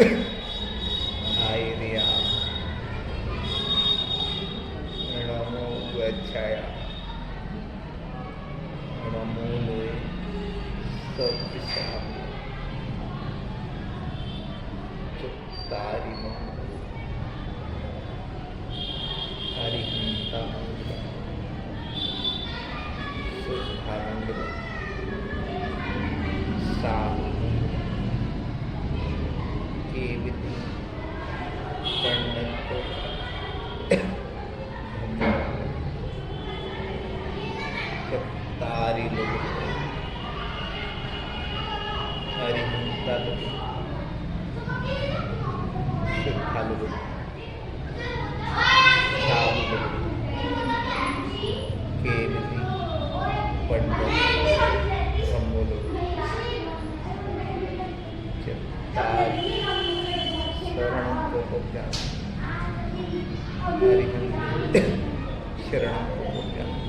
आयर्या नमो गच्छाया नमो लोए सविशाम चुक्तारिणो हरिहंता शुद्धानंद साहु केविति पंडित चत्तारि लोग हरिहंता लोग शुद्धा लोग साहु लोग केविति पंडित ब्रह्मोलो चत्तारि शरणं प्रपद्यामि हरिहंत शरणं प्रपद्यामि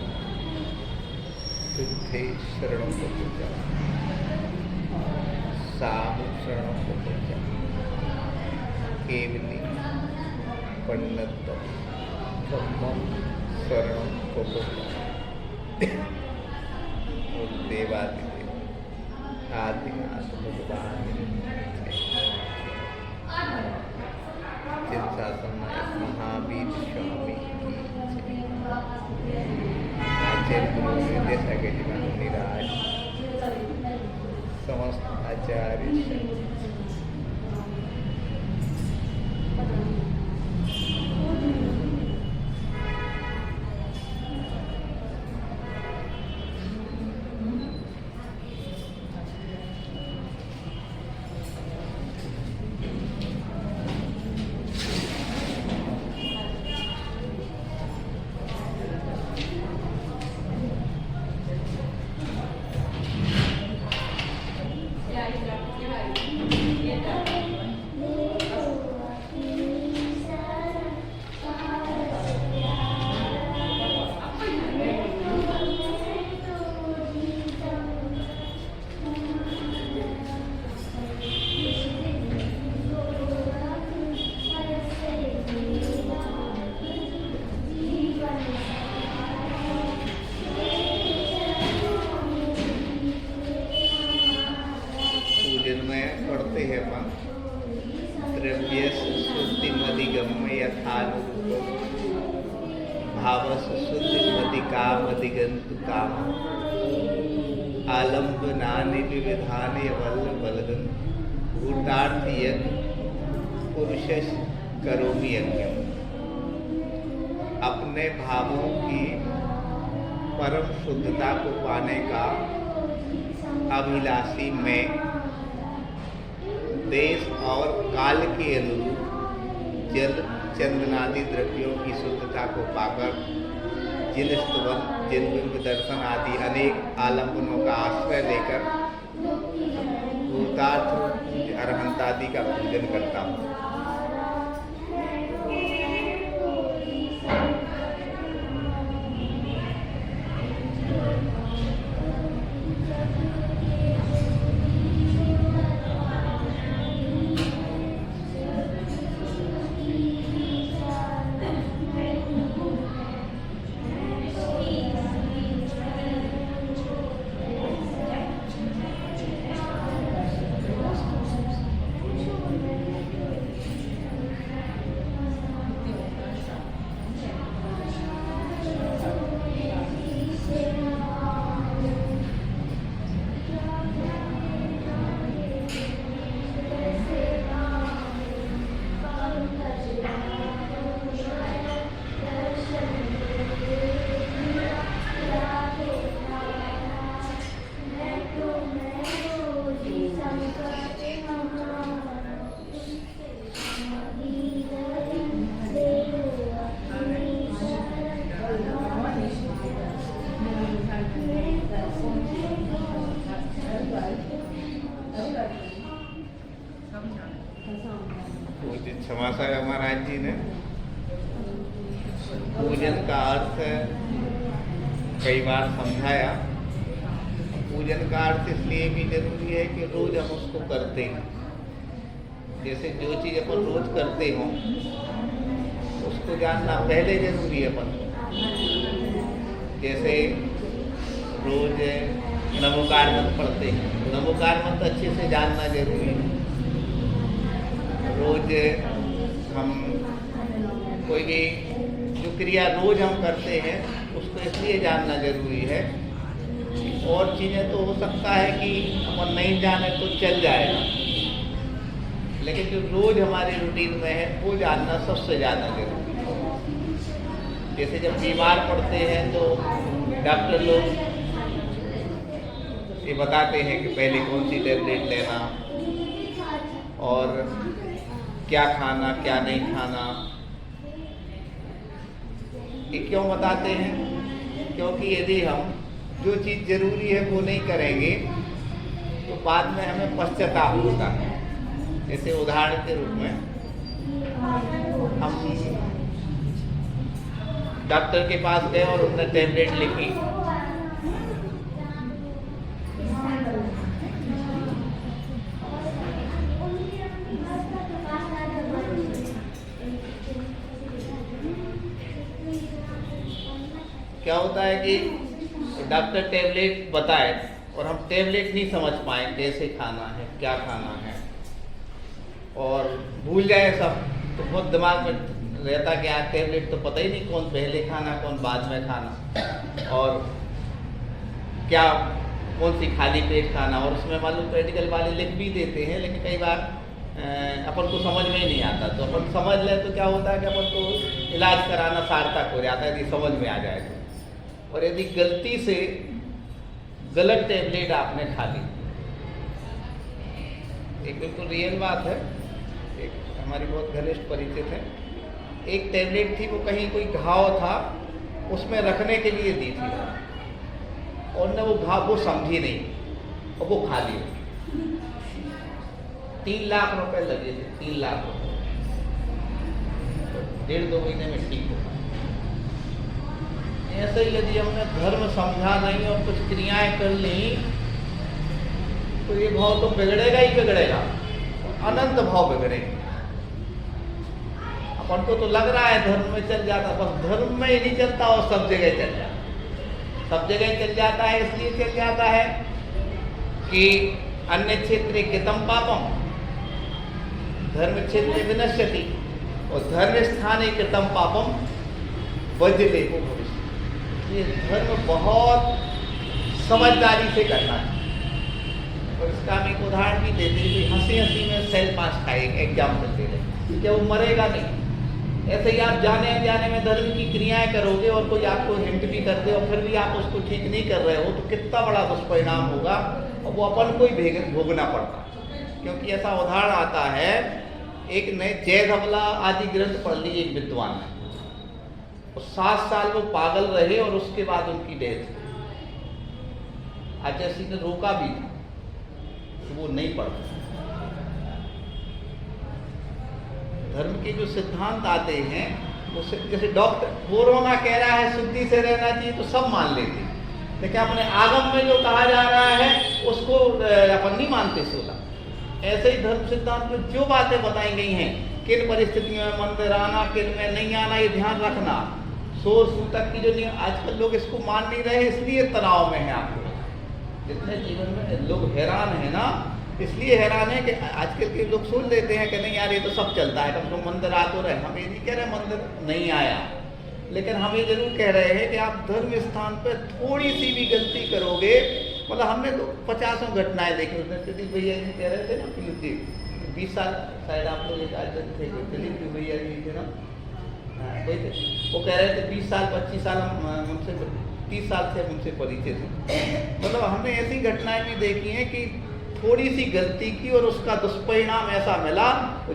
शुद्धे शरणं प्रपद्यामि साहु शरणं प्रपद्यामि केवली पंडित ब्रह्मं शरणं प्रपद्यामि देवादिदेव आदिनाथ भगवान जिन शासन महावीर स्वामी की आचार्य गुरु विद्यासागर जी महाराज समस्त आचार्य पढ़ते हैं अपन द्रव्य शुद्धि मधिगम्य यथानुरूप भावस शुद्धि मधिकाम अधिगंतु काम आलम्बनानि विविधानि वल्ल बलगन भूतार्थ यज्ञ पुरुष करोमि यज्ञम। अपने भावों की परम शुद्धता को पाने का अभिलाषी में देश और काल के अनुरूप जल चंदनादि द्रव्यों की शुद्धता को पाकर जिन स्तवन जिन बिंब दर्शन आदि अनेक आलम्बनों का आश्रय लेकर भूतार्थ अरहंतादि का पूजन करता हूँ। क्षमासागर महाराज जी ने पूजन का अर्थ कई बार समझाया। पूजन का अर्थ इसलिए भी जरूरी है कि रोज हम उसको करते हैं। जैसे जो चीज़ अपन रोज करते हों उसको जानना पहले जरूरी है अपन को। जैसे रोज नमोकार मंत्र पढ़ते हैं, नमोकार मंत्र अच्छे से जानना जरूरी है। रोज हम कोई भी जो क्रिया रोज हम करते हैं उसको इसलिए जानना जरूरी है। और चीज़ें तो हो सकता है कि अपन नहीं जाने तो चल जाएगा, लेकिन जो रोज हमारे रूटीन में है वो जानना सबसे ज़्यादा जरूरी है। जैसे जब बीमार पड़ते हैं तो डॉक्टर लोग ये बताते हैं कि पहले कौन सी टेबलेट लेना और क्या खाना क्या नहीं खाना। ये क्यों बताते हैं? क्योंकि यदि हम जो चीज़ जरूरी है वो नहीं करेंगे तो बाद में हमें पश्चाताप होता है। जैसे उदाहरण के रूप में हम डॉक्टर के पास गए और उन्होंने टेबलेट लिखी, क्या होता है कि डॉक्टर टेबलेट बताए और हम टेबलेट नहीं समझ पाए कैसे खाना है क्या खाना है और भूल जाए सब, तो बहुत दिमाग में रहता कि यार टेबलेट तो पता ही नहीं कौन पहले खाना कौन बाद में खाना और क्या कौन सी खाली पेट खाना। और उसमें मालूम मेडिकल वाले लिख भी देते हैं, लेकिन कई बार अपन को समझ में ही नहीं आता। तो अपन समझ ले तो क्या होता है कि अपन को इलाज कराना सार्थक हो जाता है यदि समझ में आ जाए तो। और यदि गलती से गलत टेबलेट आपने खा ली, एक बिल्कुल रियल बात है, एक हमारी बहुत घनिष्ठ परिचित है, एक टेबलेट थी वो कहीं कोई घाव था उसमें रखने के लिए दी थी और ने वो घाव वो समझी नहीं और वो खा लिया। 3 लाख रुपए लगे थे, 3 लाख रुपए, 1.5-2 महीने में ठीक हो। ऐसे ही यदि हमने धर्म समझा नहीं और कुछ क्रियाएं कर ली तो ये भाव तो बिगड़ेगा ही बिगड़ेगा, अनंत भाव बिगड़ेगा। अपन को तो लग रहा है धर्म में चल जाता, बस धर्म में ही नहीं चलता और सब जगह चल जाता। सब जगह चल जाता है इसलिए चल जाता है कि अन्य क्षेत्रे कितम पापम धर्म क्षेत्रे विनश्यति और धर्म स्थाने कितम पापम वज्रले को भविष्य। ये धर्म बहुत समझदारी से करना है। और इसका हम एक उदाहरण भी देते हैं कि हंसी हंसी में सेल पास का एक एग्जाम्पल दे रहे कि वो मरेगा नहीं। ऐसे ही आप जाने अनजाने में धर्म की क्रियाएं करोगे और कोई आपको हिंट भी कर दे और फिर भी आप उसको ठीक नहीं कर रहे हो तो कितना बड़ा दुष्परिणाम होगा और वो अपन को ही भोगना पड़ता। क्योंकि ऐसा उदाहरण आता है, एक ने जय धवला आदि ग्रंथ पढ़ ली एक विद्वान ने, और 7 साल वो पागल रहे और उसके बाद उनकी डेथ हुई। आचार्य ने रोका भी था तो वो नहीं पढ़ा। धर्म के जो सिद्धांत आते हैं वो जैसे डॉक्टर कोरोना कह रहा है शुद्धि से रहना चाहिए तो सब मान लेते हैं, लेकिन अपने आगम में जो कहा जा रहा है उसको अपन नहीं मानते 16। ऐसे ही धर्म सिद्धांत में जो बातें बताई गई हैं, किन परिस्थितियों में मंदिर आना किन में नहीं आना, ये ध्यान रखना। शोर सूतक की जो आजकल लोग इसको मान नहीं रहे इसलिए तनाव में है। आप लोग जितने जीवन में लोग हैरान है ना, इसलिए हैरान है कि आजकल के लोग सोच लेते हैं कि नहीं यार ये तो सब चलता है, कम से कम मंदिर आ तो रहे। हम ये नहीं कह रहे मंदिर नहीं आया, लेकिन हम ये जरूर कह रहे हैं कि आप धर्म स्थान पर थोड़ी सी भी गलती करोगे, मतलब हमने तो 50 घटनाएं देखी। उसमें प्रदीप भैया जी कह रहे थे ना कि 20 साल शायद आप लोग थे, प्रदीप भैया जी थे ना, वही थे, वो कह रहे थे 20 साल 25 साल हम उनसे 30 साल से उनसे परिचित थे। मतलब हमने ऐसी घटनाएं भी देखी हैं कि थोड़ी सी गलती की और उसका दुष्परिणाम ऐसा मिला,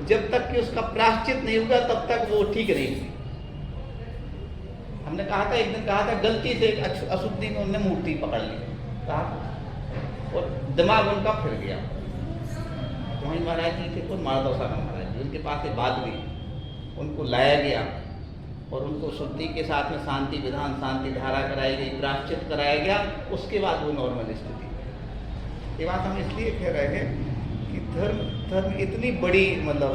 जब तक कि उसका प्रायश्चित नहीं हुआ तब तक वो ठीक नहीं हुई। हमने कहा था, एक दिन कहा था गलती से एक अशुद्धि में उन्होंने मूर्ति पकड़ ली, कहा और दिमाग उनका फिर गया। वहीं महाराज जी थे, कौन माधव साहब महाराज जी, उनके पास एक बात हुई, उनको लाया गया और उनको शुद्धि के साथ में शांति विधान शांति धारा कराई गई, प्रायश्चित कराया गया, उसके बाद वो नॉर्मल स्थिति। ये बात हम इसलिए कह रहे हैं कि धर्म धर्म इतनी बड़ी मतलब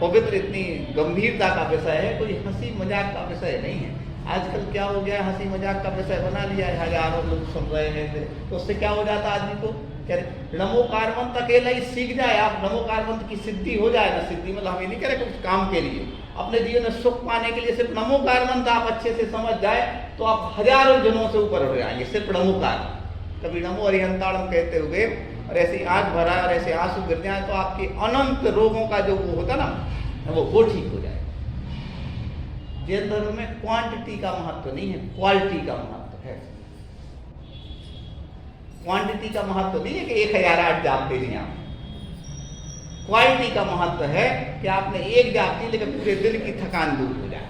पवित्र, इतनी गंभीरता का विषय है, कोई हंसी मजाक का विषय नहीं है। आजकल क्या हो गया, हंसी मजाक का विषय बना लिया है, हजारों लोग सुन रहे हैं, तो उससे क्या हो जाता आदमी को, कह रहे नमोकारवंत अकेला ही सीख जाए आप, नमोकारवंत की सिद्धि हो जाए ना, सिद्धि मतलब हम ये नहीं कह रहे कुछ काम के लिए, अपने जीवन में सुख पाने के लिए सिर्फ नमोकारवंत आप अच्छे से समझ जाए तो आप हजारों जनों से ऊपर हो जाएंगे, सिर्फ नमोकार। कभी नमो अरिहंताड़म कहते हुए और ऐसी आंख भरा और ऐसे आंसू गिर जाए तो आपके अनंत रोगों का जो वो होता ना वो ठीक हो जाए। जैन धर्म में क्वांटिटी का महत्व नहीं है, क्वालिटी का महत्व है। क्वांटिटी का महत्व नहीं है कि 1008 जाप दे दिए आप, क्वालिटी का महत्व है कि आपने एक जाप दी लेकिन पूरे दिन की थकान दूर हो जाए,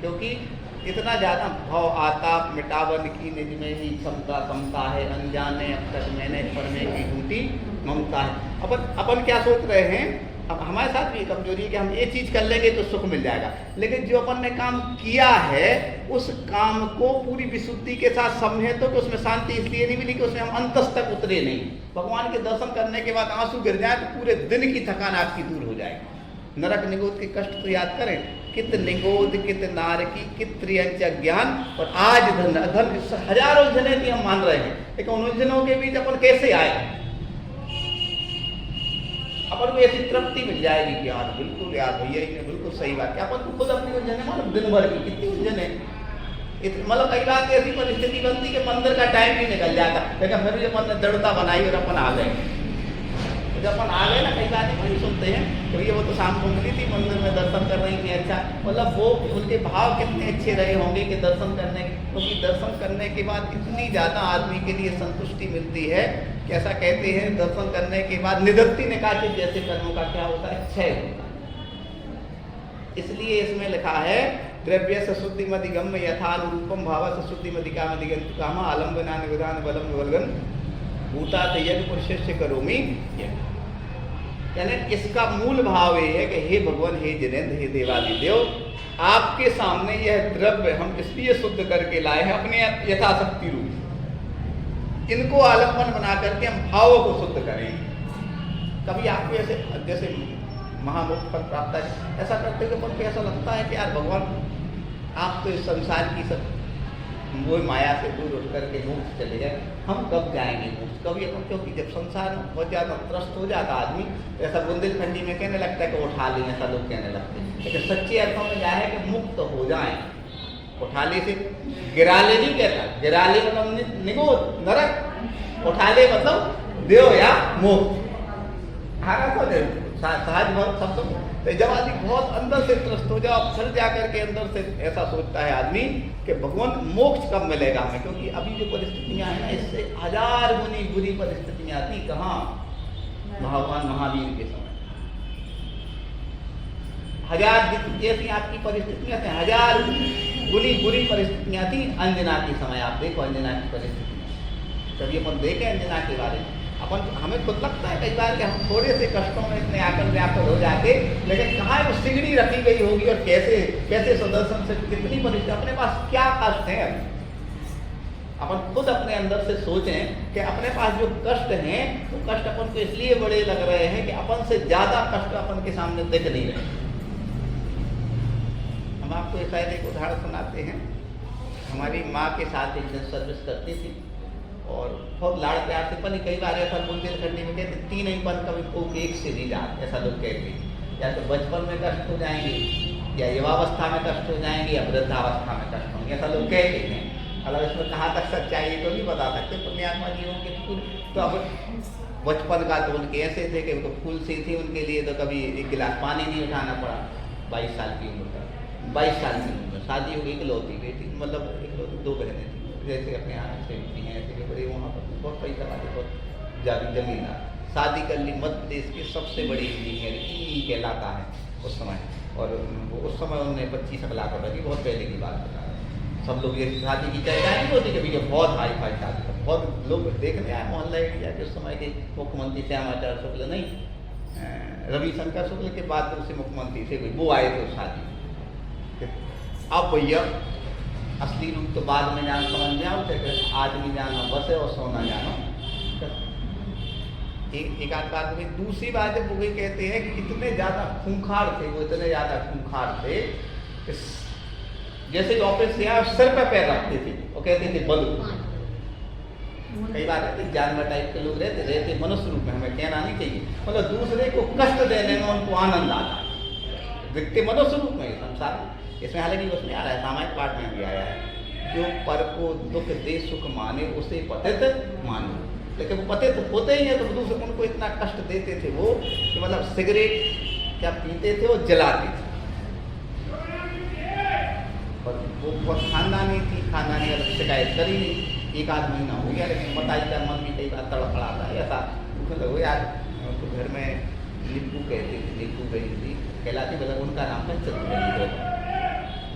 क्योंकि इतना ज्यादा भाव आता मिटावन की निज में ही क्षमता समता है, अनजाने अब तक मैंने पढ़ने की टूटी ममता है। अपन क्या सोच रहे हैं, अब हमारे साथ भी कमजोरी है कि हम ये चीज कर लेंगे तो सुख मिल जाएगा, लेकिन जो अपन ने काम किया है उस काम को पूरी विशुद्धि के साथ समझे तो कि उसमें शांति इसलिए नहीं मिली कि उसमें हम अंतस तक उतरे नहीं। भगवान के दर्शन करने के बाद आंसू गिर जाए तो पूरे दिन की थकान आपकी दूर हो जाएगी। नरक निगोद के कष्ट तो याद करें, कित निगोद कित नार की कित त्रियंच ज्ञान, और आज धन धन हजारों उलझने की हम मान रहे हैं, लेकिन उन उलझनों के बीच अपन कैसे आए, अपन को ऐसी तृप्ति मिल जाएगी कि यार बिल्कुल यार भैया ने बिल्कुल सही बात है। अपन खुद अपनी उलझने मतलब दिन भर की कितनी उलझने, मतलब कई बार ऐसी परिस्थिति बनती कि मंदिर का टाइम भी निकल जाता, लेकिन फिर भी अपन ने दृढ़ता बनाई और अपन आ गए। जब अपन आ गए ना, कई बार वही सुनते हैं तो ये वो तो शाम को मिली थी मंदिर में दर्शन कर रही थी, अच्छा मतलब वो उनके भाव कितने अच्छे रहे होंगे कि दर्शन करने, क्योंकि दर्शन करने के बाद इतनी ज़्यादा आदमी के लिए संतुष्टि मिलती है कि ऐसा कहते हैं दर्शन करने के बाद निधत्ति निकाचित जैसे कर्मों का क्या होता है, क्षय होता है। इसलिए इसमें लिखा है द्रव्य सशुद्धि मधिगम्य यथानुरूपम भाव सशुद्धि मधिका मधिगंतु कामा आलम्बना निविधान बलम वर्गन भूता यज्ञ पुरुष करोमि। यानी इसका मूल भाव ये है कि हे भगवान, हे जिनेन्द्र, हे देवादिदेव, आपके सामने यह द्रव्य हम इसलिए शुद्ध करके लाए हैं अपने यथाशक्ति रूप, इनको आलम्बन बना करके हम भावों को शुद्ध करेंगे। कभी आपको ऐसे जैसे महामोक्ष पद प्राप्त है, ऐसा करते हुए मन को ऐसा लगता है कि यार भगवान आप तो इस संसार की सब वो माया से दूर उठ करके मोक्ष चले जाए, हम कब जाएंगे मोक्ष, कभी अपन, क्योंकि जब संसार में बहुत ज़्यादा त्रस्त हो जाता आदमी, ऐसा बुंदेलखंडी में कहने लगता है कि उठा लें, ऐसा लोग कहने लगते हैं, लेकिन सच्चे अर्थों में क्या है कि मुक्त हो जाए। उठा ले से गिरा ले नहीं कहता, गिरा ले मतलब निगोद नरक, उठा ले मतलब देव या मोक्ष, सहज बहुत शब्द। तो जब आदमी बहुत अंदर से त्रस्त हो जाओ, फिर जाकर के अंदर से ऐसा सोचता है आदमी कि भगवान मोक्ष कब मिलेगा हमें, क्योंकि अभी जो परिस्थितियां हैं ना इससे 1000 गुनी बुरी परिस्थितियां आती। कहाँ? भगवान महावीर के समय 1000 जैसी आपकी परिस्थितियां थी, 1000 गुनी बुरी परिस्थितियां थी अंजना के समय। आप देखो अंजना की परिस्थितियां, कभी अपन देखें अंजना के बारे में, अपन हमें खुद लगता है कई बार कि हम थोड़े से कष्टों में इतने आकल व्याकुल हो जाते, लेकिन कहाँ वो सिगड़ी रखी गई होगी और कैसे कैसे सुदर्शन से कितनी परिस्थिति, अपने पास क्या कष्ट है। अपन खुद अपने अंदर से सोचें कि अपने पास जो कष्ट हैं वो कष्ट अपन को इसलिए बड़े लग रहे हैं कि अपन से ज्यादा कष्ट अपन के सामने दिख नहीं रहे। हम आपको शायद एक उदाहरण सुनाते हैं। हमारी माँ के साथ एक दिन सर्विस करती थी और बहुत लाड़ प्यार से, पर कई बार ऐसा बुंदेलखंडी में कहते 3 नहीं पर कभी कोक एक से नहीं जाते, ऐसा लोग कहते हैं। या तो बचपन में कष्ट हो जाएंगे, या युवावस्था में कष्ट हो जाएंगे, या वृद्धावस्था में कष्ट होंगे, ऐसा लोग कहते हैं। मतलब इसमें कहाँ तक सच्चाई तो नहीं बता सकते, पुण्यात्मा जीवों के फूल तो अब बचपन का तो उनके ऐसे थे कि उनको फूल सी थी, उनके लिए तो कभी एक गिलास पानी नहीं उठाना पड़ा। 22 साल की उम्र तक, 22 साल की उम्र शादी हो गई, इकलौती बेटी, मतलब इकलौती 2 बहनें थी, जैसे अपने यहाँ से होती हैं ऐसे बड़े, वहाँ पर बहुत पैसा वाले, बहुत ज़्यादा जमीनदार, शादी कर ली। मध्य प्रदेश की सबसे बड़ी इंजीनियर ई कहलाता है उस समय, और उस समय उन्होंने 25 लाख रुपये की, बहुत पहले की बात बता रहे हैं। सब लोग ये शादी की चर्चा नहीं होती कि भैया बहुत हाई फाई शादी, बहुत लोग देखने आए मोहल्ला एरिया के। उस समय के मुख्यमंत्री श्यामाचार्य शुक्ल नहीं, रविशंकर शुक्ल के बाद दूसरे मुख्यमंत्री थे कोई, वो आए थे उस शादी। अब भैया असली रूप तो बाद में जान समझ में आओ, आदमी जानो बस है और सोना जानो। एक आध बात में। दूसरी बात जब वो ये कहते हैं कि इतने ज़्यादा खूंखार थे वो, इतने ज़्यादा खूंखार थे कि जैसे ही ऑफिस से आए सिर पे पैर रखते थे और कहते थे बंद। कई बार रहते जानवर टाइप के लोग रहते मनुष्य रूप में, हमें कहना नहीं चाहिए, मतलब दूसरे को कष्ट देने में उनको आनंद आता है, दिखते मनुष्य रूप में संसार में। इसमें हालांकि उसमें आ रहा है, सामाजिक पाठ में भी आया है, जो पर को दुख दे सुख माने उसे पतित माने। लेकिन वो पतित होते ही हैं तो दूसरे उनको इतना कष्ट देते थे वो कि मतलब सिगरेट क्या पीते थे और जलाते थे। और वो बहुत खानदानी थी, खानदानी वाली शिकायत करी नहीं। एक आध महीना हो गया लेकिन बताई का मन भी कई बार तड़फड़ाता है ऐसा। मतलब यार तो घर में लिप्पू कहते थे, लिप्पू गई थी कहलाती, मतलब उनका नाम था चतुर्वेदी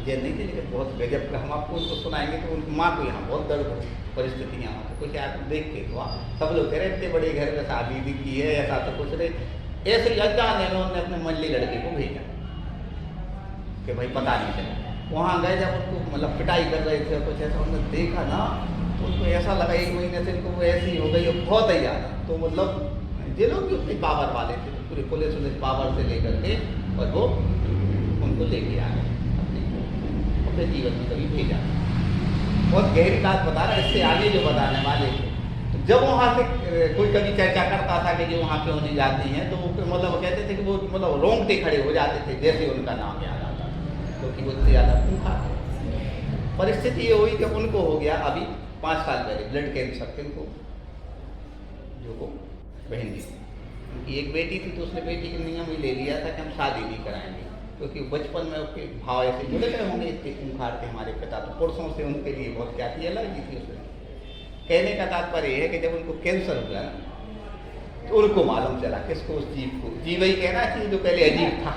जैन नहीं थे लेकिन बहुत गजब का। हम आपको उनको सुनाएंगे तो उनकी माँ को यहाँ बहुत दर्द परिस्थितियाँ होती कुछ आप देख के तो सब लोग कह रहे इतने बड़े घर में शादी भी की है ऐसा तो कुछ नहीं। ऐसे ही अज्ञान है उन्होंने अपने मंडली लड़के को भेजा कि भाई पता नहीं चला। वहाँ गए जब उनको मतलब पिटाई कर रहे थे कुछ ऐसा, उन्होंने देखा ना तो उनको ऐसा लगा 1 महीने से इनको वो ऐसी हो गई बहुत ही ज़्यादा। तो मतलब ये लोग भी उतनी पावर वाले थे, पूरे पुलिस पावर से लेकर के और वो उनको लेके आ गए अपने जीवन में कभी भेजा। बहुत गहरी बात बता रहा है, इससे आगे जो बताने वाले थे तो जब वहाँ से कोई कभी चर्चा करता था कि जो वहाँ पे होने जाती हैं तो वो मतलब कहते थे कि वो मतलब रोंगटे खड़े हो जाते थे जैसे उनका नाम याद आता था, क्योंकि वो इतने ज़्यादा खूंखार थे। परिस्थिति ये हुई कि उनको हो गया अभी 5 साल पहले ब्लड कैंसर के उनको, जो वो बहन जी उनकी एक बेटी थी तो उसने बेटी के नियम ही ले लिया था कि हम शादी नहीं कराएंगे, क्योंकि बचपन में उसके भाव ऐसे जुड़े गए होंगे, इतने खूंखार थे हमारे पिता तो पुरुषों से उनके लिए बहुत क्या थी अलग थी उसमें। कहने का तात्पर्य है कि जब उनको कैंसर हुआ ना तो उनको मालूम चला किसको, उस जीव को, जीव ही कहना चाहिए जो पहले अजीब था।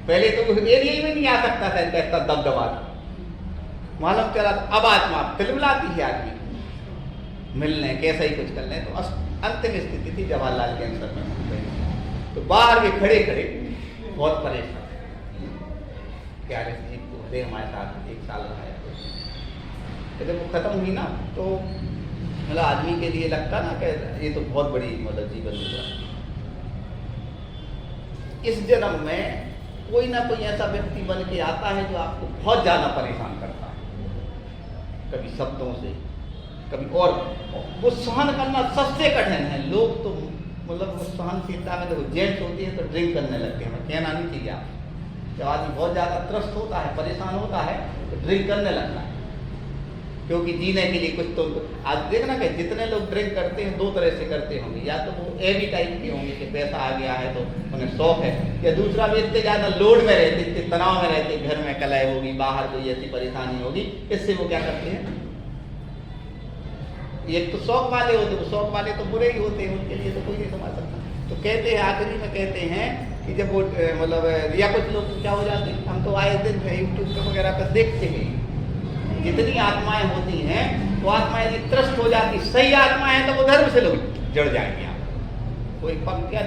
पहले तो उस एरिया में नहीं आ सकता था इनका इतना दबदबा था। मालूम चला तो अब आत्मा तिलमिलाती है आदमी मिलने कैसा ही कुछ कर लें। तो अंतिम स्थिति थी जवाहरलाल कैंसर में, तो बाहर भी खड़े खड़े बहुत परेशान क्या जी को हरे हमारे साथ 1 साल रहा है। तो जब वो खत्म हुई ना तो मतलब आदमी के लिए लगता ना कि ये तो बहुत बड़ी मतलब जीवन हुआ। इस जन्म में कोई ना कोई ऐसा व्यक्ति बन के आता है जो आपको बहुत ज़्यादा परेशान करता है, कभी शब्दों से कभी, और वो सहन करना सबसे कठिन है। लोग तो मतलब वो सहनशीलता में देखो जेंट्स होती है तो ड्रिंक करने लगते हैं, कहना नहीं चाहिए आप। जब आदमी बहुत ज़्यादा त्रस्त होता है, परेशान होता है तो ड्रिंक करने लगता है, क्योंकि जीने के लिए कुछ तो। आज देखना कि जितने लोग ड्रिंक करते हैं 2 तरह से करते होंगे, या तो वो एवी टाइप के होंगे कि पैसा आ गया है तो उन्हें शौक है, या दूसरा भी इतने ज़्यादा लोड में रहते, इतने तनाव में रहते, घर में कलह होगी, बाहर कोई ऐसी परेशानी होगी, इससे वो क्या करते हैं। एक तो शौक वाले होते, वो शौक वाले तो बुरे ही होते हैं, उनके लिए तो कोई नहीं समझ सकता। तो कहते हैं आखिरी में कहते हैं कि जब वो मतलब या कुछ लोग क्या हो जाते हैं, हम तो आए दिन यूट्यूब पे वगैरह पर देखते हैं जितनी आत्माएं होती हैं तो आत्माएं यदि त्रस्त हो जाती, सही आत्माएं हैं तो वो धर्म से लोग जड़ जाएंगे। आप कोई पंक्तियां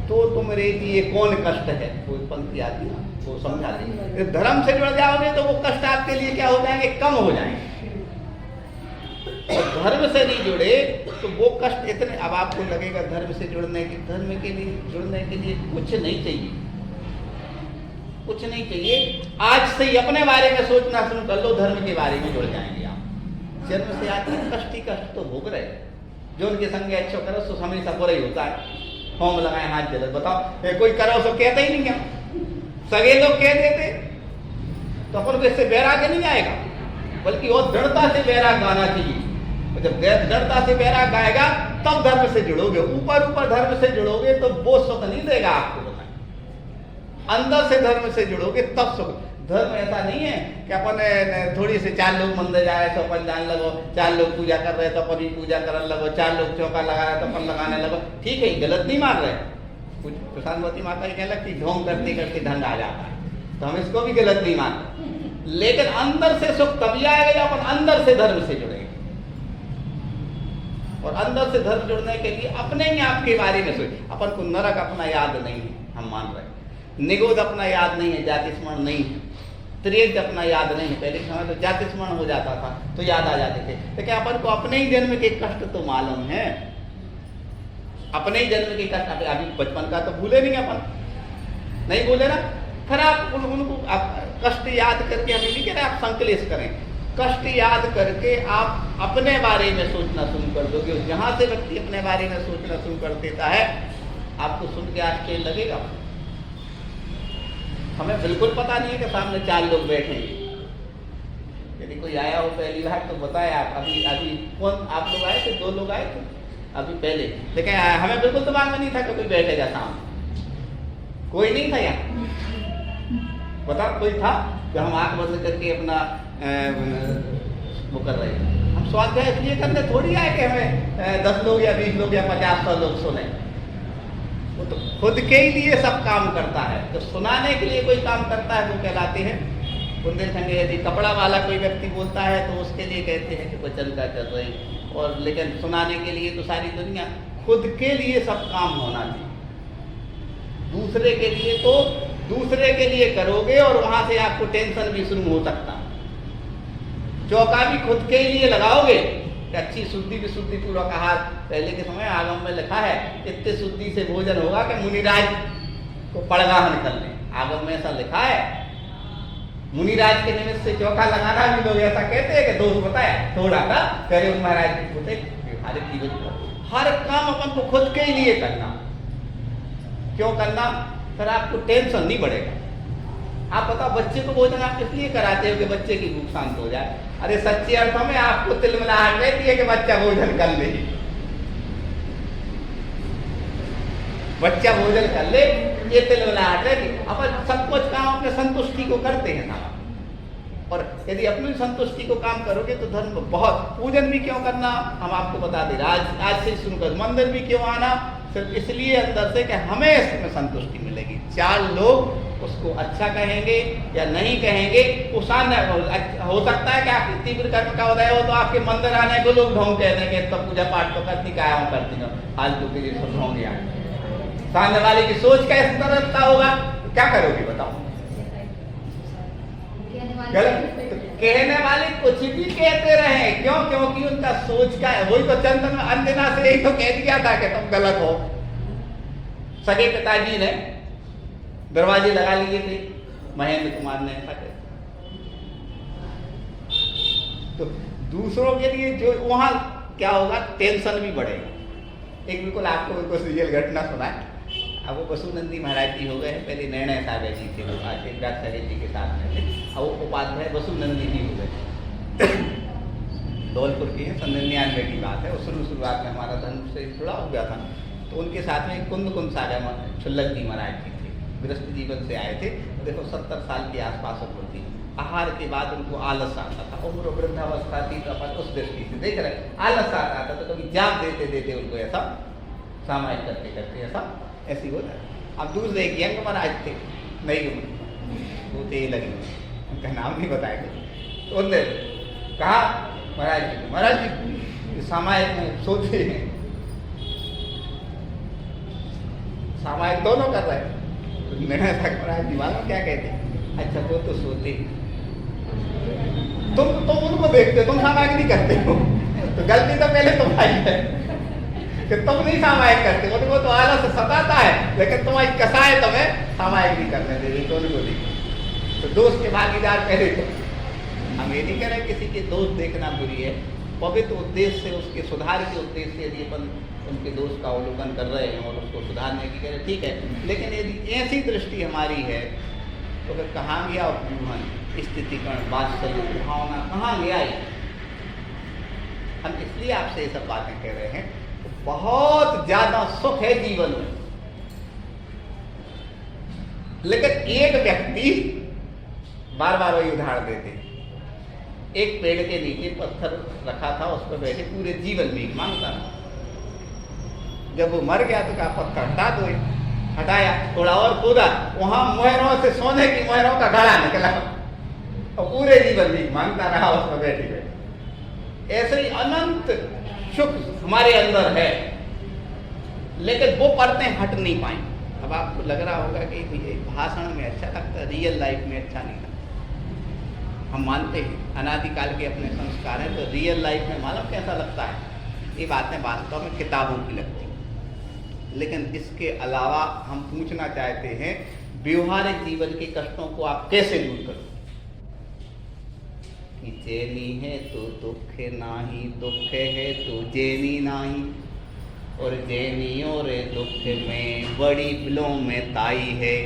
तो तुम रेती ये कौन कष्ट है, कोई पंक्ति आती है वो समझा दी। धर्म से जुड़ जाओगे तो वो कष्ट आपके लिए क्या हो जाएंगे, कम हो जाएंगे। और धर्म से नहीं जुड़े तो वो कष्ट इतने, अब आपको लगेगा धर्म से जुड़ने के, धर्म के लिए जुड़ने के लिए कुछ नहीं चाहिए, कुछ नहीं चाहिए। आज से ही अपने बारे में सोचना शुरू कर लो, धर्म के बारे में जुड़ जाएंगे आप। जन्म से आज कष्ट ही कष्ट तो भोग रहे, जो उनके संग अच्छा करो सो हमेशा बुरा ही होता है। होम लगाए हाथ जलत, बताओ कोई करो सो कहता ही नहीं क्या, सगे लोग कह देते तो अपन को इससे बैराग नहीं आएगा, बल्कि और दृढ़ता से बैराग गाना चाहिए। जब दृढ़ता से बैराग गाएगा तब धर्म से जुड़ोगे, ऊपर ऊपर धर्म से जुड़ोगे तो वो सुख नहीं देगा आपको, बताएं। अंदर से धर्म से जुड़ोगे तब सुख। धर्म ऐसा नहीं है कि अपन थोड़ी से 4 लोग मंदिर जाए तो अपन जान लगो, 4 लोग पूजा कर रहे तो अपन भी पूजा करने लगो, 4 लोग चौका लगा रहे तो अपन लगाने लगो। ठीक है, गलत नहीं मान रहे। कुछ प्रशांतवती माता ही कह लगती ढोंग करते करते ढंग आ जाता है, तो हम इसको भी गलत नहीं मानते। लेकिन अंदर से सुख तभी आएगा जब अपन अंदर से धर्म से जुड़ेंगे। और अंदर से धर्म जुड़ने के लिए अपने ही आपके बारे में सोच। अपन को नरक अपना याद नहीं है, हम मान रहे हैं। निगोद अपना याद नहीं है, जाति स्मरण नहीं है, त्रियज अपना याद नहीं, पहले के समय तो जाति स्मरण हो जाता था तो याद आ जाते थे, लेकिन अपन को अपने ही जन्म के कष्ट तो मालूम है, अपने ही जन्म के कष्ट। अभी बचपन का तो भूले नहीं, अपन नहीं भूले ना। फिर आप उनको कष्ट याद करके, हमें नहीं कह रहे आप संकलेश करें, कष्ट याद करके आप अपने बारे में सोचना शुरू कर दोगे। जहां से व्यक्ति अपने बारे में सोचना शुरू कर देता है, आपको सुन के आश्चर्य लगेगा। हमें बिल्कुल पता नहीं है कि सामने 4 लोग बैठे हैं। यदि कोई आया हो पहली बार तो बताए आप, अभी कौन आप लोग आए थे? 2 लोग आए थे अभी पहले, लेकिन हमें बिल्कुल दिमाग में नहीं था कि कोई बैठेगा सामने। कोई नहीं था यहाँ, बता कोई था? जो हम आंख बंद करके अपना वो कर रहे हैं। हम स्वाध्याय इसलिए करने थोड़ी आए कि हमें 10 लोग या 20 लोग या 50-100 लोग सुने। वो तो खुद के ही लिए सब काम करता है। तो सुनाने के लिए कोई काम करता है वो कहलाते हैं बुंदेलखंडी। यदि कपड़ा वाला कोई व्यक्ति बोलता है तो उसके लिए कहते हैं कि वचन का चल रही, और लेकिन सुनाने के लिए तो सारी दुनिया, खुद के लिए सब काम होना चाहिए। दूसरे के लिए तो दूसरे के लिए करोगे और वहां से आपको टेंशन भी शुरू हो सकता। चौका भी खुद के लिए लगाओगे, अच्छी शुद्धि विशुद्धि पूर्वक आहार। पहले के समय आगम में लिखा है इतने शुद्धि से भोजन होगा कि मुनिराज को पड़गाह निकल ले। आगम में ऐसा लिखा है। मुनिराज के निमित्त से चौका लगाना भी लोग ऐसा कहते हैं कि दोष बताया थोड़ा सा करे महाराज होते हर काम अपन को खुद के ही लिए करना। क्यों करना? फिर आपको टेंशन नहीं बढ़ेगा। आप बताओ बच्चे को भोजन आप इसलिए कराते हो कि बच्चे की भूख शांत हो जाए। अरे सच्चे अर्थों में आपको तिलमिलाहट रहती है कि बच्चा भोजन कर ले, बच्चा भोजन कर ले, ये तिलमिलाहट रहती। अपन सब कुछ काम अपने संतुष्टि को करते हैं ना, और यदि अपनी संतुष्टि को काम करोगे तो धर्म बहुत। पूजन भी क्यों करना हम आपको बता दे रहे, आज से शुरू कर। मंदिर भी क्यों आना? सिर्फ इसलिए अंदर से कि हमें इसमें संतुष्टि मिलेगी। 4 लोग उसको अच्छा कहेंगे या नहीं कहेंगे, वो सामने हो सकता है कि आप तीव्र कर्म का उदय हो तो आपके मंदिर आने को लोग ढोंग कह देंगे तो पूजा पाठ तो करती का हूँ करती ना, फालतू के लिए सब ढोंगे आए। सामने वाले की सोच का इस तरह का होगा, क्या करोगे बताओ? गलत। तो कहने वाले कुछ भी कहते रहे, क्यों? क्योंकि उनका सोच का है। वही तो चंदन अंजना से यही तो कह दिया था कि तुम गलत हो। सगे पिताजी ने दरवाजे लगा लिए थे, महेंद्र कुमार ने ऐसा कहा। तो दूसरों के लिए जो वहां क्या होगा, टेंशन भी बढ़ेगा। एक बिल्कुल आपको बिल्कुल रियल घटना सुना है। अब वो वसुनंदी महाराज जी हो गए हैं, पहले निर्णय सागर जी थे, वो आशीर्वाद सागर जी के साथ में थे। अब वो उपाध्याय वसुनंदी जी हो गए। धौलपुर की है, 99 की बात है। वो शुरुआत में हमारा धर्म से जुड़ा हुआ था। तो उनके साथ में कुंद सागर छुल्लक जी महाराज जी थे, गृहस्थ जीवन से आए थे। देखो 70 साल के आसपास उम्र थी। आहार के बाद उनको आलस आता था। उम्र वृद्धावस्था थी तो अपन उस दृष्टि से देख रहे, आलस आता था। तो कभी जाप देते देते उनको ऐसा सामायिक करते करते ऐसा ऐसी हो जाए। अब दूसरे एक यंग महाराज थे, नहीं वो थे लगे, उनका नाम नहीं बताएंगे। तो उनने कहा महाराज जी सामायिक में सोते हैं, सामायिक दोनों कर रहे हैं। तो मैंने कहा महाराज जी मानो क्या कहते? अच्छा वो तो सोते हैं, तुम उनको देखते, तुम सामायिक नहीं करते हो। तो गलती तो पहले तुम्हारी है कि तुम नहीं सामायिक करते। वो तो आलस सताता है, लेकिन तुम्हारी कसाय तुम्हें सामायिक नहीं करने दे रही, तो उनको नहीं। तो दोष के भागीदार पहले तो हम ये नहीं कह रहे किसी के दोष देखना बुरी है। पवित्र उद्देश्य से, उसके सुधार के उद्देश्य से यदि अपन उनके दोष का अवलोकन कर रहे हैं और उसको सुधारने की कह रहे, ठीक है। लेकिन यदि ऐसी दृष्टि हमारी है तो फिर कहाँ गया उपजूहन, स्थितिकरण, वात्सल्य, भावना कहाँ ले आई? हम इसलिए आपसे ये सब बातें कह रहे हैं। तो बहुत ज्यादा सुख है जीवन में, लेकिन एक व्यक्ति बार बार वही उदाहरण देते, एक पेड़ के नीचे पत्थर रखा था, उस पर बैठे पूरे जीवन में मांगता रहा। जब वो मर गया तो कहा पत्थर हटा दो, हटाया, थोड़ा और कूदा, वहां मोहरों से सोने की मोहरों का घड़ा निकला और पूरे जीवन में मांगता रहा उस पर बैठे बैठे। ऐसे ही अनंत सुख हमारे अंदर है, लेकिन वो परतें हट नहीं पाई। अब आपको लग रहा होगा कि ये भाषण में अच्छा लगता है, रियल लाइफ में अच्छा नहीं लगता। हम मानते हैं अनादिकाल के अपने संस्कार हैं, तो रियल लाइफ में मालूम कैसा लगता है, ये बातें वास्तव में किताबों की लगती हैं। लेकिन इसके अलावा हम पूछना चाहते हैं, व्यवहारिक जीवन के कष्टों को आप कैसे दूर करो? कि चैनी है तो दुख नाही, दुख है तो जैनी नाही, और जैनियों रे दुख में बड़ी बिलों में ताई है,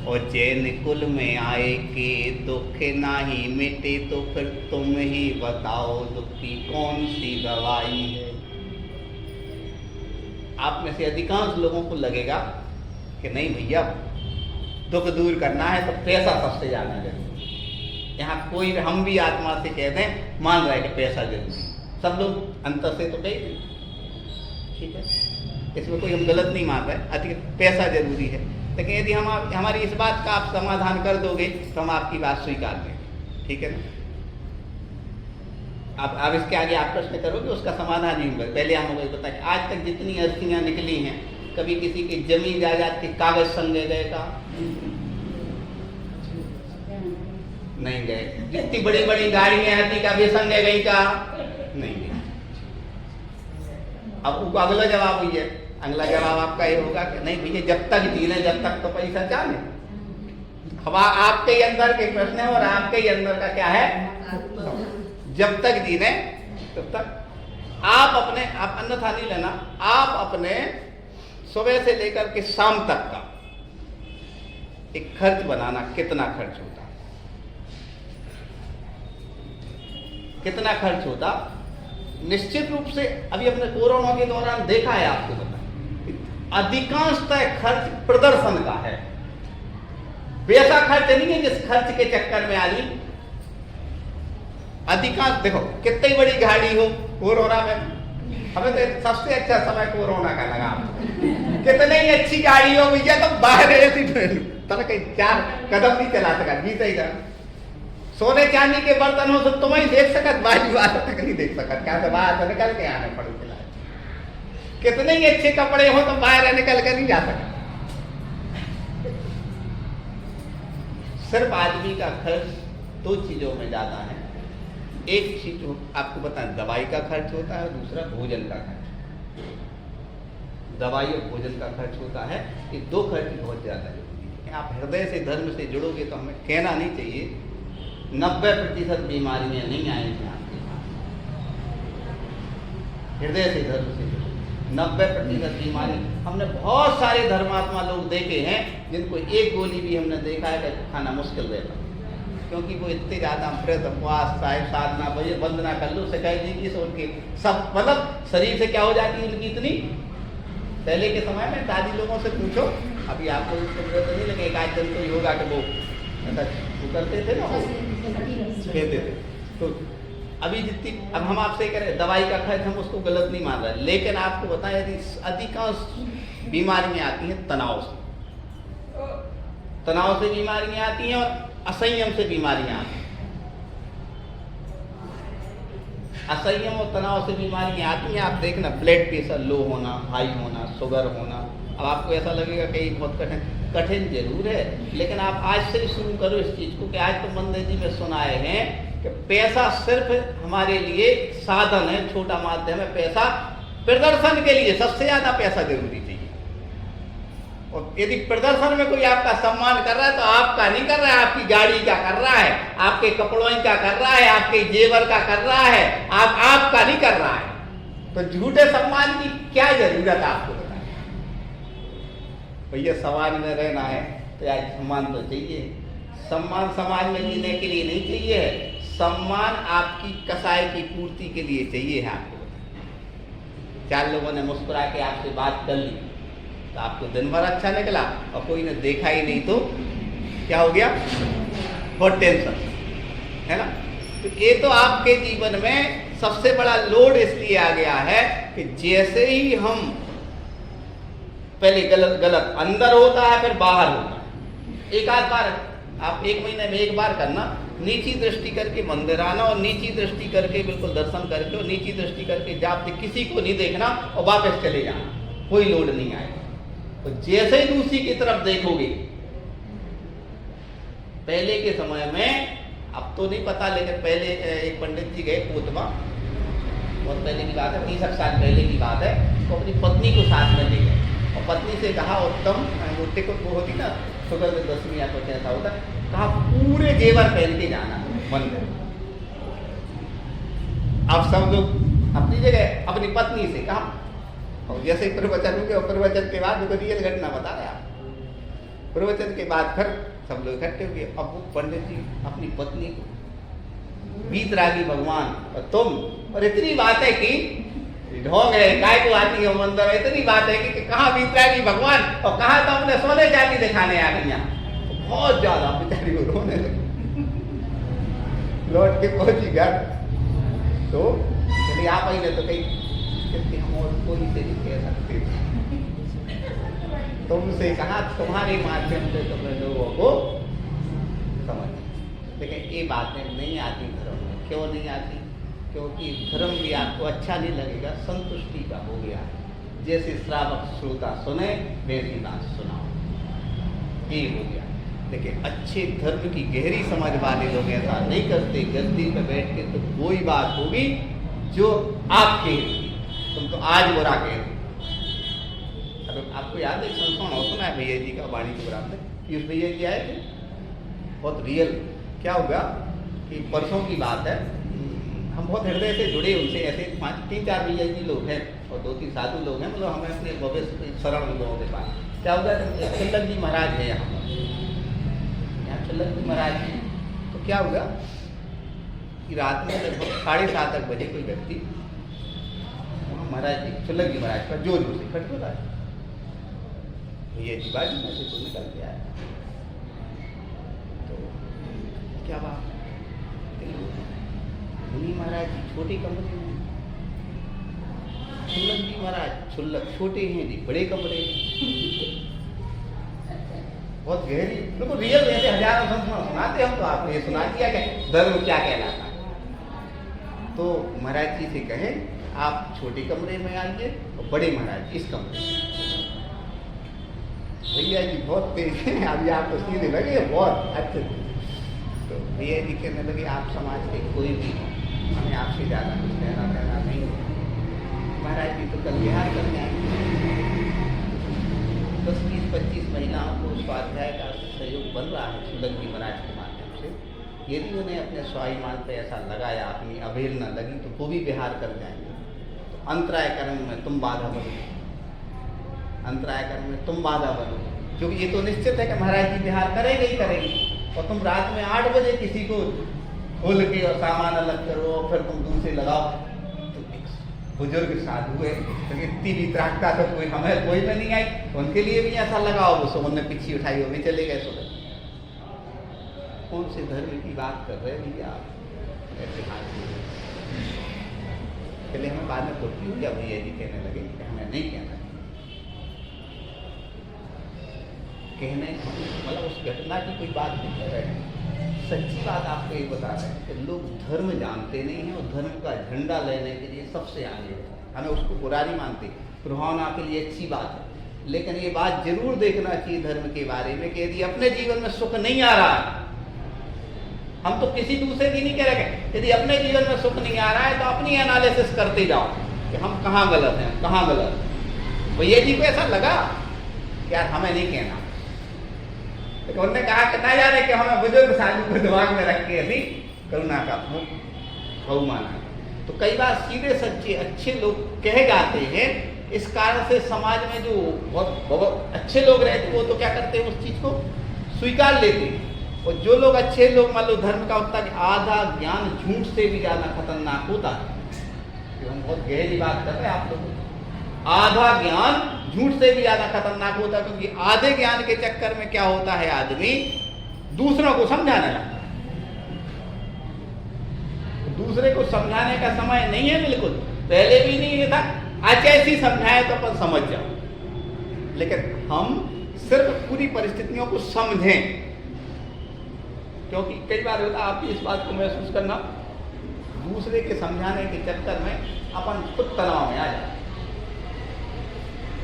और जैन कुल में आए कि दुख नाही मिटे, तो फिर तुम ही बताओ दुख की कौन सी दवाई है। आप में से अधिकांश लोगों को लगेगा कि नहीं भैया, दुख दूर करना है तो पैसा सबसे ज़्यादा जरूरी। यहाँ कोई, हम भी आत्मा से कहते हैं, मान रहा है कि पैसा जरूरी, सब लोग अंतर से तो कहेंगे, ठीक है, इसमें कोई हम गलत नहीं मान रहे, अधिक पैसा जरूरी है। लेकिन यदि हम हमारी इस बात का आप समाधान कर दोगे तो हम आपकी बात स्वीकार लेंगे, ठीक है ना। अब इसके आगे आप प्रश्न करोगे, उसका समाधान ही होगा। पहले हम लोग बता कि आज तक जितनी अर्थियाँ निकली हैं, कभी किसी की जमीन जायदाद के कागज संगे गए का? नहीं गए। जितनी बड़ी बड़ी गाड़ियां आती का भी संगे गई का? नहीं गई। अब अगला जवाब हुई है, अगला जवाब आपका ये होगा कि नहीं भैया, जब तक जीने जब तक तो पैसा चाहे। हवा आपके ही अंदर के प्रश्न है, और आपके ही अंदर का क्या है, जब तक जीने तब तक आप अन्यथा नहीं लेना, आप अपने सुबह से लेकर के शाम तक का एक खर्च बनाना, कितना खर्च होता, कितना खर्च होता। निश्चित रूप से अभी अपने कोरोना के दौरान देखा है, आपको पता, अधिकांशतः खर्च प्रदर्शन का है, वैसा खर्च नहीं है जिस खर्च के चक्कर में आदमी अधिकांश, देखो कितनी बड़ी गाड़ी हो कोरोना में, हमें तो सबसे अच्छा समय कोरोना का लगा, कितनी अच्छी गाड़ी हो भैया, तो बाहर ऐसी कहीं 4 कदम नहीं चला सका, बीते ही था। सोने चांदी के बर्तन हो तो तुम ही देख सकत, बाजू वाला तक नहीं देख सकत, क्या से बाहर से निकल के आने पड़े। कितने ही अच्छे कपड़े हो तो बाहर निकल कर नहीं जा सकता। सिर्फ आदमी का खर्च 2 चीजों में ज्यादा है। एक चीज आपको बताएं, दवाई का खर्च होता है, दूसरा भोजन का खर्च। दवाई और भोजन का खर्च होता है, ये 2 खर्च बहुत ज्यादा जरूरी है। आप हृदय से धर्म से जुड़ोगे तो हमें कहना नहीं चाहिए 90% बीमारियां नहीं आएंगी आपके पास। हृदय से धर्म से 90% बीमारी, हमने बहुत सारे धर्मात्मा लोग देखे हैं जिनको एक गोली भी हमने देखा है कि खाना मुश्किल रहता, क्योंकि वो इतने ज़्यादा व्रत उपवास साहिब साधना वंदना कर लो, शिकायत जी से उनके सब मतलब शरीर से क्या हो जाती है उनकी इतनी। पहले के समय में दादी लोगों से पूछो, अभी आपको जरूरत नहीं लगे, एक आध दिन तो योगा के वो ऐसा वो करते थे ना, वो कहते थे। तो अभी जितनी, अब हम आपसे कह रहे हैं दवाई का खर्च, हम उसको गलत नहीं मान रहे, लेकिन आपको बताएं यदि अधिकांश बीमारियां आती हैं तनाव से बीमारियां आती हैं, और असंयम से बीमारियां आती हैं। असंयम और तनाव से बीमारियां आती हैं। आप देखना, ब्लड प्रेशर लो होना, हाई होना, शुगर होना। अब आपको ऐसा लगेगा कि बहुत कठिन जरूर है, लेकिन आप आज से ही शुरू करो इस चीज को कि आज तो मंदिर जी में सुनाए हैं कि पैसा सिर्फ हमारे लिए साधन है, छोटा माध्यम है। पैसा प्रदर्शन के लिए सबसे ज्यादा पैसा जरूरी चाहिए, और यदि प्रदर्शन में कोई आपका सम्मान कर रहा है तो आपका नहीं कर रहा है, आपकी गाड़ी का कर रहा है, आपके कपड़ों का कर रहा है, आपके जेवर का कर रहा है, आपका नहीं कर रहा है। तो झूठे सम्मान की क्या जरूरत आपको बताएं। भैया समाज में रहना है तो आज सम्मान तो चाहिए। सम्मान समाज में जीने के लिए नहीं चाहिए है, सम्मान आपकी कसाई की पूर्ति के लिए चाहिए है। आपको 4 लोगों ने मुस्कुरा के आपसे बात कर ली तो आपको दिन भर अच्छा निकला, और कोई ने देखा ही नहीं तो क्या हो गया, बहुत टेंशन है ना। तो ये तो आपके जीवन में सबसे बड़ा लोड इसलिए आ गया है कि जैसे ही हम पहले गलत अंदर होता है, फिर बाहर होता है। एक आध बार आप 1 महीने में 1 बार करना, नीची दृष्टि करके मंदिर आना, और नीची दृष्टि करके बिल्कुल दर्शन करके, और नीची दृष्टि करके जाते किसी को नहीं देखना, और वापस चले जाना, कोई लोड नहीं आएगा। तो जैसे ही दूसरी की तरफ देखोगे, पहले के समय में अब तो नहीं पता, लेकिन पहले एक पंडित जी गए कोतवा, बहुत पहले की बात है, 30 साल पहले की बात है। तो अपनी पत्नी को साथ में ले गए और पत्नी से कहा, उत्तम मूर्ति को वो होती ना शुक्र में 10वीं या कुछ ऐसा होता, कहा पूरे जेवर पहन के जाना मंदिर। अब सब लोग अपनी जगह, अपनी पत्नी से कहा, और जैसे ही प्रवचन हो गया, प्रवचन के बाद रियल घटना बता रहे आप। प्रवचन के बाद फिर सब लोग इकट्ठे हो गए। अब वो पंडित जी अपनी पत्नी को बीतरागी भगवान और तुम, और इतनी बात है कि ढोंग है काय को आती है मंदिर, इतनी बात है कि कहाँ बीतरागी भगवान और कहाँ तो अपने सोने चांदी दिखाने आ गई। बहुत ज्यादा बेचारी को रोने लगी। लौट के पहुंची घर तो यदि आप आई तो कहीं हम और कोई से नहीं कह सकते, तुमसे कहा तुम्हारे माध्यम से तुम लोगों को समझ, लेकिन ये बातें नहीं आती धर्म में। क्यों नहीं आती? क्योंकि धर्म भी आपको अच्छा नहीं लगेगा, संतुष्टि का हो गया। जैसे श्रावक श्रोता सुने वैसी बात सुनाओ, ये हो गया। लेकिन अच्छे धर्म की गहरी समझ वाले लोग ऐसा नहीं करते। गद्दी पे बैठ के तो कोई बात होगी जो आप कह रही, तुम तो आज बुरा कह रही। अब आपको याद है संस्मरण सुना है भैया जी का वाणिज्यपुरम में, पीयूष भैया जी आए थे, बहुत रियल। क्या हुआ कि परसों की बात है, हम बहुत हृदय से जुड़े उनसे, ऐसे 3-4 भैया जी लोग हैं और 2-3 साधु लोग हैं, मतलब हमें अपने भव्य शरण लोगों के पास। क्या होगा, चिल्लक जी महाराज है यहाँ चिल्लक जी महाराज जी। तो क्या हुआ कि रात में लगभग 7:30 बजे कोई व्यक्ति वहाँ महाराज जी, चिल्लक जी महाराज का जोर जोर से खट रहा है। भैया जी बाजी में से तो निकल के आया, तो क्या बात मुनि महाराज जी छोटे कमरे में, चिल्लक जी महाराज चिल्लक छोटे हैं जी, बड़े कमरे में। बहुत गहरी, बिल्कुल रियल, ऐसे हजारों संस्मरण सुनाते हम, तो आपने ये सुना दिया कि धर्म क्या कहलाता है। तो महाराज जी से कहें आप छोटे कमरे में आइए और बड़े महाराज इस कमरे में। भैया जी बहुत तेज हैं, अभी आपको सीधे लगे बहुत अच्छे। तो भैया जी कहने लगे आप समाज के कोई भी, हमें आपसे ज़्यादा कुछ कहना नहीं है। महाराज जी तो कल बिहार करने आए, 10-20-25 महिलाओं को स्वाध्याय का सहयोग बन रहा है चिल्लक जी महाराज के माध्यम से। यदि उन्हें अपने स्वाभिमान पर ऐसा लगाया, अपनी अवहेलना लगी, तो वो भी बिहार कर जाएंगे। तो अंतराय कर्म में तुम बाधा बनो, अंतराय कर्म में तुम बाधा बनो, क्योंकि ये तो निश्चित है कि महाराज जी बिहार करेंगे ही करेंगे। और तुम रात में 8 बजे किसी को खोल के और सामान अलग करो और फिर तुम दूसरे लगाओ, तो बुजुर्ग साधु है, तो इतनी भी त्राकता तो कोई हमें कोई में नहीं आई, उनके लिए भी ऐसा लगाओ। वो सो उन्होंने पिछी उठाई, वो भी चले गए। सो कौन से धर्म की बात कर रहे हैं भैया आप? ऐसे पहले हमें बाद में दुखी हो गया, भैया जी कहने लगे कि हमें नहीं कहना, कहने मतलब उस घटना की कोई बात नहीं कर रहे हैं, सच्ची बात आपको ये बता रहे हैं कि लोग धर्म जानते नहीं हैं और धर्म का झंडा लेने के लिए सबसे आगे है। हमें उसको बुरा नहीं मानते, प्रभावना के लिए अच्छी बात है, लेकिन ये बात जरूर देखना चाहिए धर्म के बारे में कि यदि अपने जीवन में सुख नहीं आ रहा है, हम तो किसी दूसरे की नहीं कह रहे, यदि अपने जीवन में सुख नहीं आ रहा है तो अपनी एनालिसिस करते जाओ कि हम कहाँ गलत हैं, कहाँ गलत हैं। भैया जी को ऐसा लगा कि यार हमें नहीं कहना, तो उन्होंने कहा कि ना जाने कि हमें बुजुर्ग साधु को दिमाग में रख के अभी करुणा का बहु माना। तो कई बार सीधे सच्चे अच्छे लोग कहे जाते हैं, इस कारण से समाज में जो बहुत अच्छे लोग रहते वो तो क्या करते हैं, उस चीज को स्वीकार लेते हैं। और जो लोग अच्छे लोग मान लो धर्म का होता है, आधा ज्ञान झूठ से भी ज्यादा खतरनाक होता है। हम बहुत गहरी बात कर रहे हैं आप लोगों, आधा ज्ञान झूठ से भी ज्यादा खतरनाक होता है, क्योंकि आधे ज्ञान के चक्कर में क्या होता है, आदमी दूसरों को समझाने लगता है। दूसरे को समझाने का समय नहीं है, बिल्कुल पहले भी नहीं था, आज ऐसी समझाए तो अपन समझ जाओ। लेकिन हम सिर्फ पूरी परिस्थितियों को समझें, क्योंकि कई बार होता आप भी इस बात को महसूस करना, दूसरे के समझाने के चक्कर में अपन खुद तनाव में आ जाते,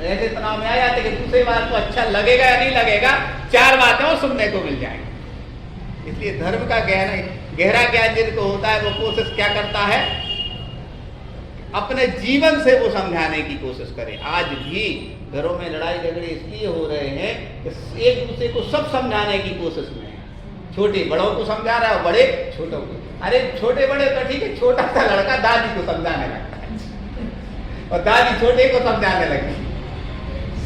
ऐसे तनाव में आ जाते कि दूसरी बात को अच्छा लगेगा या नहीं लगेगा, 4 बातें और सुनने को मिल जाएंगी। इसलिए धर्म का गहरा गहरा ज्ञान जिनको होता है वो कोशिश क्या करता है, अपने जीवन से वो समझाने की कोशिश करे। आज भी घरों में लड़ाई झगड़े इसलिए हो रहे हैं कि एक दूसरे को सब समझाने की कोशिश में है। छोटे बड़ों को समझा रहा है, बड़े छोटों को। अरे छोटे बड़े तो ठीक है, छोटा सा लड़का दादी को समझाने लगता है और दादी छोटे को समझाने लगी।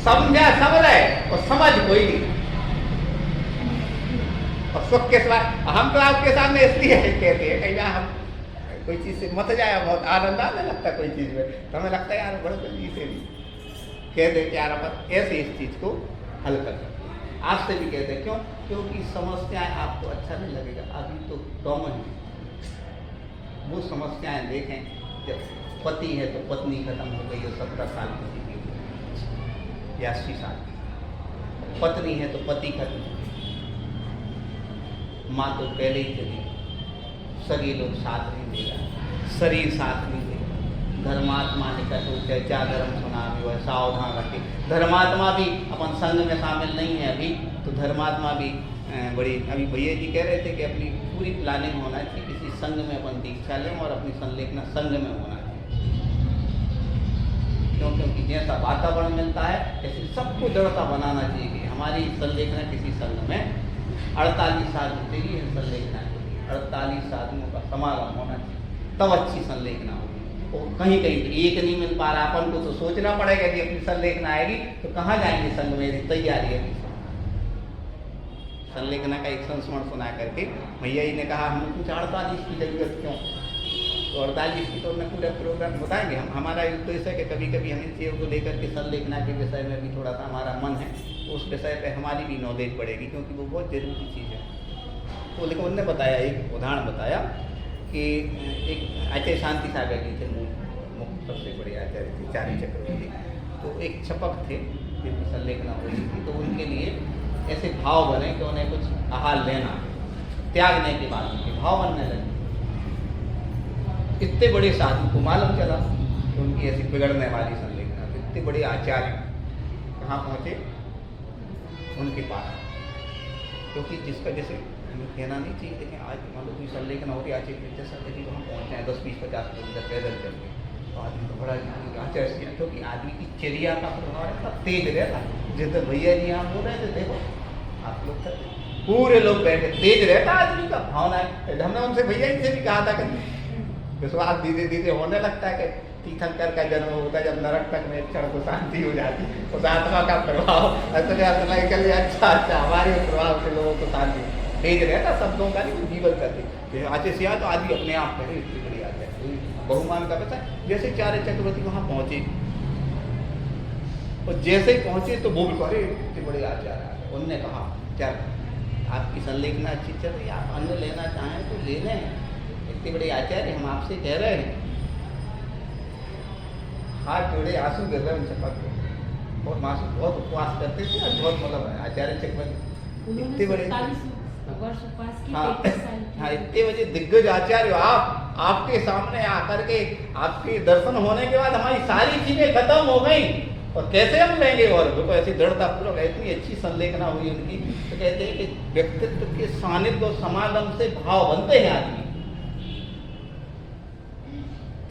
समझा सब रहे और समझ कोई नहीं। और सुख के सिवा हम तो आपके सामने इसलिए कहते हैं, कई बार हम कोई चीज से मत जाए, बहुत आनंद आने लगता कोई चीज में, तो हमें लगता है यार बड़े जल्दी से भी कहते हैं कि यार अपन ऐसे इस चीज को हल कर सकते हैं। आपसे भी कहते हैं, क्यों? क्योंकि समस्याएं आपको अच्छा नहीं लगेगा, अभी तो कॉमन है। वो समस्याएं देखें, जब पति है तो पत्नी खत्म हो गई हो 70 साल किसी की या 80 साल की, पत्नी है तो पति खत्म हो गई, माँ तो पहले ही चली, सभी लोग साथ नहीं दे रहा, शरीर साथ नहीं दे रहा। धर्मात्मा निकट हो चर्चा धर्म सुना भी वह सावधान रखे। धर्मात्मा भी अपन संघ में शामिल नहीं है अभी, तो धर्मात्मा भी बड़ी, अभी भैया जी कह रहे थे कि अपनी पूरी प्लानिंग होना चाहिए, किसी संघ में अपन दीक्षा लें और अपनी संलेखना संघ में होना चाहिए। क्योंकि जैसा वातावरण मिलता है ऐसे सबको दृढ़ता बनाना चाहिए कि हमारी संलेखना किसी संघ में 48 साल जितेगी है संलेखना के लिए, 48 आदमियों का समागम होना चाहिए, तब अच्छी संलेखना होगी। और कहीं कहीं एक नहीं मिल पा रहा, अपन को तो सोचना पड़ेगा कि अपनी संलेखना आएगी तो कहाँ जाएंगे संघ में, तैयारी है। संलेखना का एक संस्मरण सुना करके भैया जी ने कहा हमें कुछ 48 की जरूरत क्यों, तो 48 की तो मैं पूरा प्रोग्राम बताएंगे। हम हमारा उद्देश्य है कि कभी कभी हम इन चीज़ों को लेकर के संलेखना के विषय में भी थोड़ा सा हमारा मन है, तो उस विषय पे हमारी भी नॉलेज बढ़ेगी, क्योंकि वो बहुत जरूरी चीज़ है। तो लेकिन उन्होंने बताया, एक उदाहरण बताया कि एक आचार्य शांति सागर जी थे, सबसे बड़े आचार्य थे, चारी चक्रवर्ती। तो एक छपक थे जिनकी संलेखना हो रही थी, तो उनके लिए ऐसे भाव बने कि उन्हें कुछ आहार लेना, त्यागने के बाद उनके भाव बनने लगे। इतने बड़े साधु को मालूम चला कि उनकी ऐसी बिगड़ने वाली संलेखना, तो इतने बड़े आचार्य कहाँ पहुँचे, उनके पास। क्योंकि जिसका जैसे हमें कहना नहीं चाहिए, लेकिन आज मान लो कोई संलेखना होती है आचार्य जैसा कि वहाँ पहुँचना है 10-20-50 किलोमीटर पैदल चल के, तो आदमी को बड़ा आचार्य किया, क्योंकि आदमी की चर्या का प्रभाव रहता, तेज रहता। जितने भैया जी यहाँ बोल रहे थे, देखो आप लोग पूरे लोग बैठे, तेज रहता आदमी का भावना। हमने उनसे भैया जी से भी कहा था कि विश्वास धीरे धीरे होने लगता है कि तीर्थंकर का जन्म होता है जब नरक तक में क्षण को शांति हो जाती, उस आत्मा का प्रभाव ऐसे अच्छा हमारे प्रभाव से लोगों को शांति तेज रहता, शब्दों का नहीं जीवन करते। आचे से तो आदमी अपने आप कहे इतनी बड़ी आते बहुमान का पता। जैसे चारे चक्रवर्ती वहाँ पहुँचे और जैसे ही पहुँचे तो वो भी अरे इतने बड़े आचार्य। उनने कहा क्या आपकी संलेखना अच्छी चल रही, आप अन्न लेना चाहें तो ले लें, इतने बड़े आचार्य हम आपसे कह रहे हैं। हाथ जोड़े, आंसू गिर रहे उनसे पद बहुत मासूम, बहुत उपवास करते थे और बहुत मतलब आचार्य चक्रवर्ती इतने बड़े हाँ इतने बड़े दिग्गज आचार्य आपके सामने आकर के आपके दर्शन होने के बाद हमारी सारी चीजें खत्म हो गई और कैसे हम लेंगे। और देखो ऐसी दृढ़ता पूर्वक इतनी अच्छी संलेखना हुई उनकी। तो कहते हैं कि व्यक्तित्व के सानिध्य और समागम से भाव बनते हैं आदमी।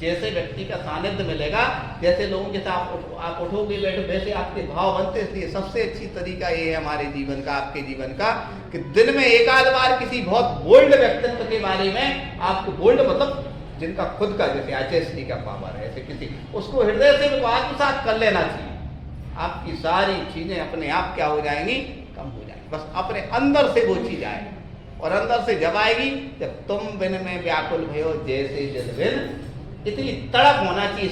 जैसे व्यक्ति का सानिध्य मिलेगा, जैसे लोगों के साथ आप उठोगे बैठो, वैसे आपके भाव बनते। इसलिए सबसे अच्छी तरीका ये है हमारे जीवन का, आपके जीवन का, कि दिन में एक आध बार किसी बहुत बोल्ड व्यक्तित्व के बारे में आपको, बोल्ड मतलब जिनका खुद का, जैसे आचार्य का पावर है, ऐसे किसी उसको हृदय से आत्मसात कर लेना चाहिए। आपकी सारी चीजें अपने आप क्या हो जाएंगी, कम हो जाएंगी। बस अपने अंदर से वो चीज आएगी, और अंदर से जब आएगी, जब तुम बिन में व्याकुल भयो जैसे जल बिन, इतनी तड़प होना चाहिए।